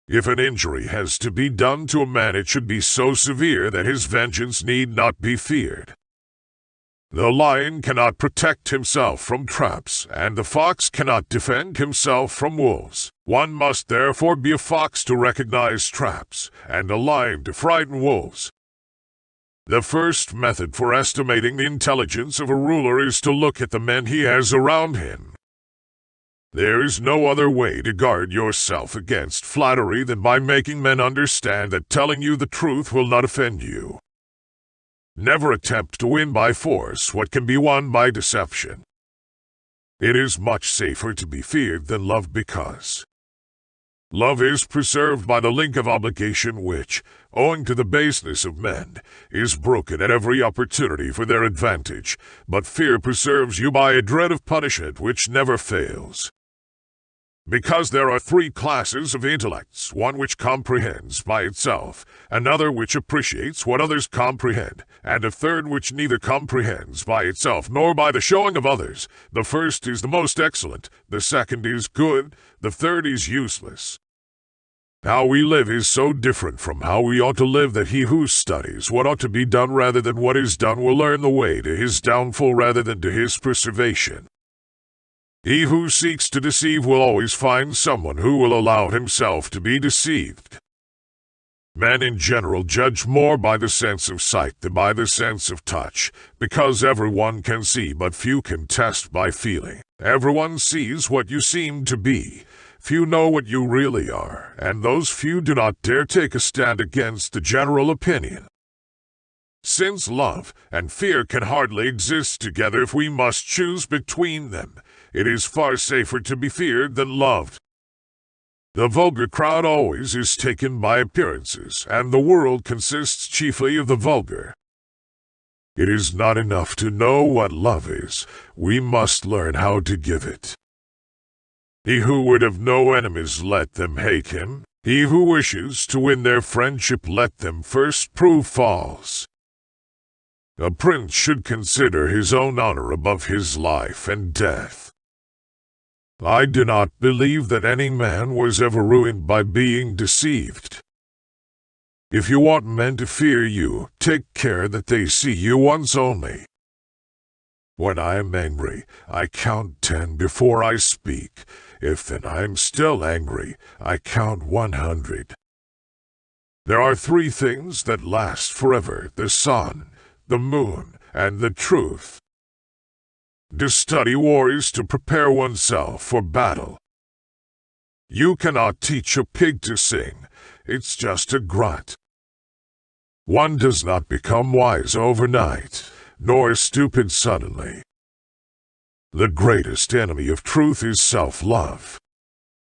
If an injury has to be done to a man, it should be so severe that his vengeance need not be feared. The lion cannot protect himself from traps, and the fox cannot defend himself from wolves. One must therefore be a fox to recognize traps, and a lion to frighten wolves. The first method for estimating the intelligence of a ruler is to look at the men he has around him. There is no other way to guard yourself against flattery than by making men understand that telling you the truth will not offend you. Never attempt to win by force what can be won by deception. It is much safer to be feared than loved, because love is preserved by the link of obligation which, owing to the baseness of men, is broken at every opportunity for their advantage, but fear preserves you by a dread of punishment which never fails. Because there are three classes of intellects, one which comprehends by itself, another which appreciates what others comprehend, and a third which neither comprehends by itself nor by the showing of others. The first is the most excellent, the second is good, the third is useless. How we live is so different from how we ought to live that he who studies what ought to be done rather than what is done will learn the way to his downfall rather than to his preservation. He who seeks to deceive will always find someone who will allow himself to be deceived. Men in general judge more by the sense of sight than by the sense of touch, because everyone can see but few can test by feeling. Everyone sees what you seem to be. Few know what you really are, and those few do not dare take a stand against the general opinion. Since love and fear can hardly exist together if we must choose between them, it is far safer to be feared than loved. The vulgar crowd always is taken by appearances, and the world consists chiefly of the vulgar. It is not enough to know what love is, we must learn how to give it. He who would have no enemies, let them hate him. He who wishes to win their friendship, let them first prove false. A prince should consider his own honor above his life and death. I do not believe that any man was ever ruined by being deceived. If you want men to fear you, take care that they see you once only. When I am angry, I count 10 before I speak. If then I am still angry, I count 100. There are 3 things that last forever: the sun, the moon, and the truth. To study war is to prepare oneself for battle. You cannot teach a pig to sing, it's just a grunt. One does not become wise overnight, nor stupid suddenly. The greatest enemy of truth is self-love.